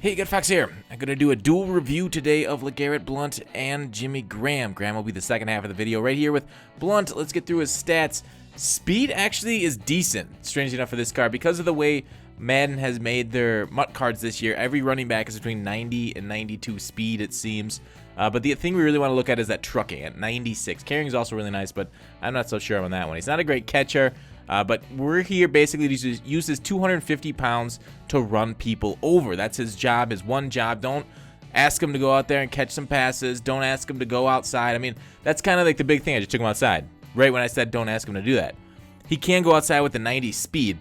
Hey, Good Fox here. I'm going to do a dual review today of LeGarrett Blount and Jimmy Graham. Graham will be the second half of the video right here with Blount. Let's get through his stats. Speed actually is decent, strangely enough, for this card. Because of the way Madden has made their MUT cards this year, every running back is between 90 and 92 speed, it seems. But the thing we really want to look at is that trucking at 96. Carrying is also really nice, but I'm not so sure on that one. He's not a great catcher. But we're here basically to use his 250 pounds to run people over. That's his job, his one job. Don't ask him to go out there and catch some passes. Don't ask him to go outside. I mean, that's kind of like the big thing. I just took him outside right when I said don't ask him to do that. He can go outside with the 90 speed,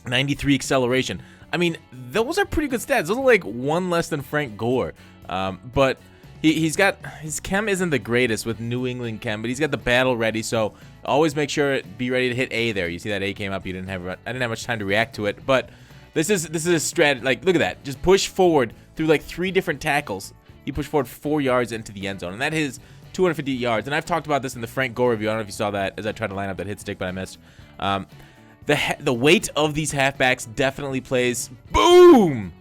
93 acceleration. I mean, those are pretty good stats. Those are like one less than Frank Gore. But he's got, his chem isn't the greatest with New England chem, but he's got the battle ready, so always make sure be ready to hit A there. You see that A came up, I didn't have much time to react to it, but this is a strat. Like, look at that, just push forward through like 3 different tackles. He pushed forward 4 yards into the end zone, and that is 250 yards. And I've talked about this in the Frank Gore review. I don't know if you saw that as I tried to line up that hit stick, but I missed. The weight of these halfbacks definitely plays, boom,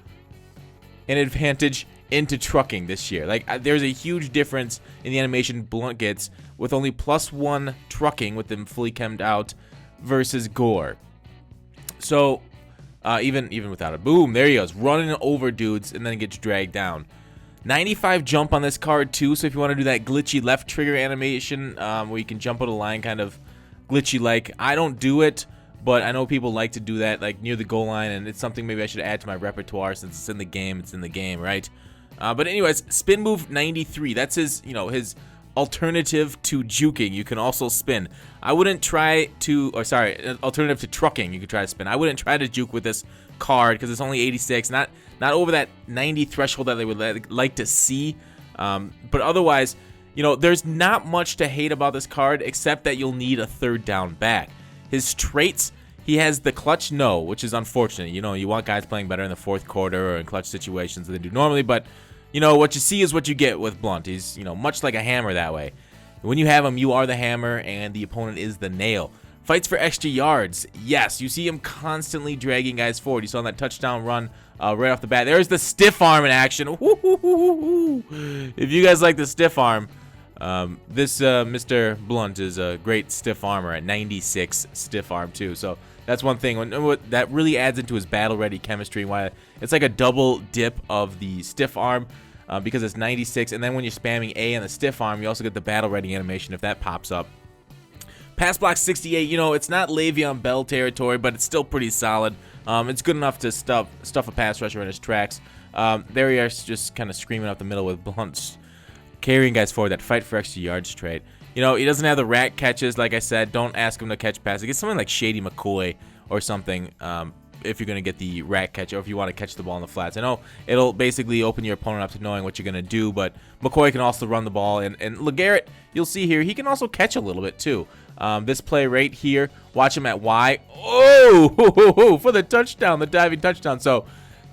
an advantage into trucking this year. Like, there's a huge difference in the animation Blount gets with only +1 trucking with them fully chemmed out versus Gore. So even without it, boom, there he goes, running over dudes and then gets dragged down. 95 jump on this card too, so if you want to do that glitchy left trigger animation where you can jump out of line kind of glitchy like, I don't do it, but I know people like to do that like near the goal line, and it's something maybe I should add to my repertoire since it's in the game, right? But anyways, spin move 93. That's his, his alternative to juking. You can also spin. I wouldn't try to, alternative to trucking. You could try to spin. I wouldn't try to juke with this card because it's only 86. Not over that 90 threshold that they would like to see. But otherwise, there's not much to hate about this card except that you'll need a third down back. His traits. He has the clutch no, which is unfortunate. You want guys playing better in the fourth quarter or in clutch situations than they do normally, but what you see is what you get with Blount. He's, much like a hammer that way. When you have him, you are the hammer and the opponent is the nail. Fights for extra yards. Yes, you see him constantly dragging guys forward. You saw that touchdown run right off the bat. There's the stiff arm in action. If you guys like the stiff arm, this Mr. Blount is a great stiff armor at 96 stiff arm too. So that's one thing that really adds into his battle ready chemistry. Why it's like a double dip of the stiff arm because it's 96, and then when you're spamming A on the stiff arm, you also get the battle ready animation if that pops up. Pass block 68. It's not Le'Veon Bell territory, but it's still pretty solid. It's good enough to stuff a pass rusher in his tracks. There he is, just kind of screaming up the middle with Blount carrying guys forward. That fight for extra yards trait. He doesn't have the rack catches. Like I said, don't ask him to catch passes. Get something like Shady McCoy or something if you're going to get the rack catch, or if you want to catch the ball in the flats. I know it'll basically open your opponent up to knowing what you're going to do, but McCoy can also run the ball. And LeGarrett, you'll see here, he can also catch a little bit too. This play right here, watch him at Y. Oh, for the touchdown, the diving touchdown. So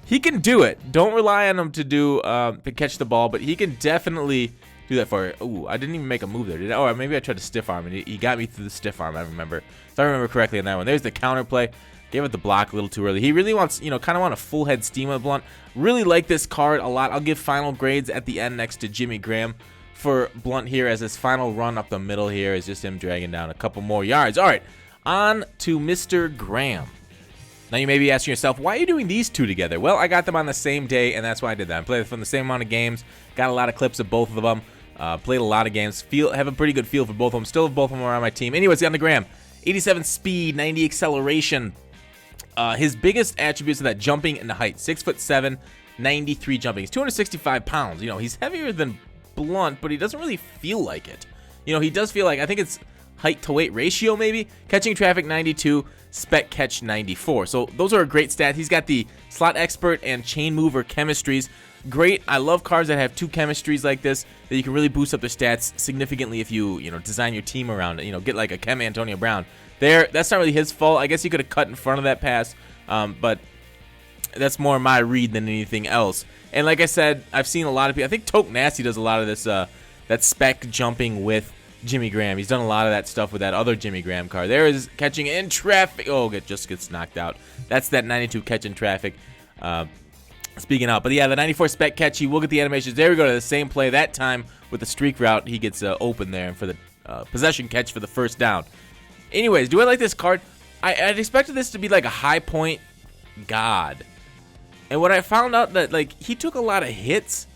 he can do it. Don't rely on him to catch the ball, but he can definitely do that for you. Ooh, I didn't even make a move there, did I? Or maybe I tried to stiff arm, and he got me through the stiff arm, I remember. If I remember correctly on that one. There's the counter play. Gave it the block a little too early. He really wants, kind of want a full head steam with Blount. Really like this card a lot. I'll give final grades at the end next to Jimmy Graham for Blount here, as his final run up the middle here is just him dragging down a couple more yards. All right, on to Mr. Graham. Now you may be asking yourself, why are you doing these two together? Well, I got them on the same day, and that's why I did that. I played from the same amount of games, got a lot of clips of both of them, played a lot of games, have a pretty good feel for both of them. Still have both of them around my team. Anyways, on to Graham. 87 speed, 90 acceleration. His biggest attributes are that jumping and the height. 6'7", 93 jumping. He's 265 pounds. He's heavier than Blount, but he doesn't really feel like it. He does feel like, I think it's height to weight ratio maybe. Catching traffic 92, spec catch 94. So those are a great stats. He's got the slot expert and chain mover chemistries. Great. I love cards that have 2 chemistries like this, that you can really boost up their stats significantly if you design your team around it. Get like a Chem Antonio Brown. That's not really his fault. I guess he could have cut in front of that pass, but that's more my read than anything else. And like I said, I've seen a lot of people. I think Toke Nasty does a lot of this that spec jumping with Jimmy Graham. He's done a lot of that stuff with that other Jimmy Graham card. There is catching in traffic. Oh, it just gets knocked out. That's that 92 catch in traffic. speaking out. But yeah, the 94 spec catch, he will get the animations. There we go to the same play. That time with the streak route, he gets open there for the possession catch for the first down. Anyways, do I like this card? I'd expected this to be like a high point god. And when I found out that like he took a lot of hits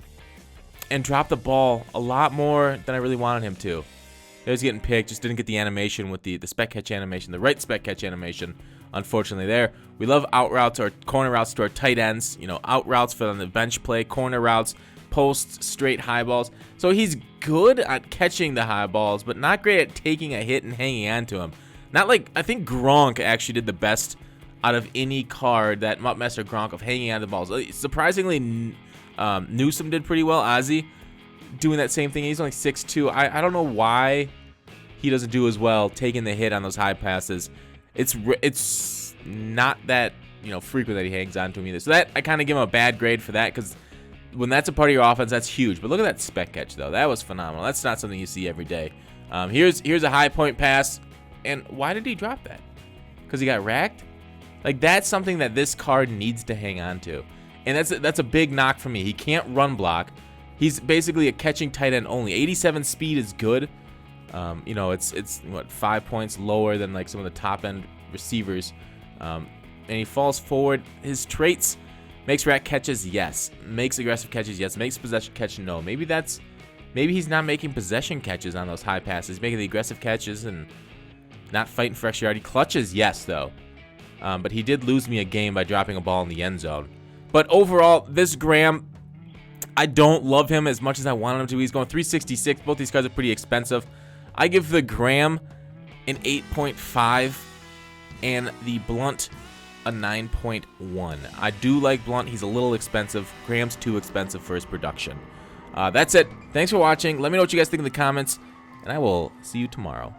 and dropped the ball a lot more than I really wanted him to. He was getting picked, just didn't get the animation with the spec catch animation, the right spec catch animation, unfortunately there. We love out routes or corner routes to our tight ends, you know, out routes for the bench play, corner routes, posts, straight high balls. So he's good at catching the high balls, but not great at taking a hit and hanging on to him. Not like, I think Gronk actually did the best out of any card, that Master Gronk, of hanging on to the balls. Surprisingly, Newsom did pretty well. Ozzy doing that same thing. He's only 6'2". I don't know why he doesn't do as well taking the hit on those high passes. It's not that, you know, frequent that he hangs on to him either. So that, I kind of give him a bad grade for that, because when that's a part of your offense, that's huge. But look at that spec catch though. That was phenomenal. That's not something you see every day. Here's a high point pass, and why did he drop that? Because he got racked? Like, that's something that this card needs to hang on to. And that's a big knock for me. He can't run block. He's basically a catching tight end only. 87 speed is good. You know, it's what, 5 points lower than like some of the top end receivers. And he falls forward. His traits: makes rack catches, yes. Makes aggressive catches, yes. Makes possession catch, no. Maybe he's not making possession catches on those high passes. He's making the aggressive catches and not fighting for extra yard. He clutches, yes, though. But he did lose me a game by dropping a ball in the end zone. But overall, this Graham, I don't love him as much as I wanted him to. He's going 366. Both these cards are pretty expensive. I give the Graham an 8.5 and the Blount a 9.1. I do like Blount. He's a little expensive. Graham's too expensive for his production. That's it. Thanks for watching. Let me know what you guys think in the comments, and I will see you tomorrow.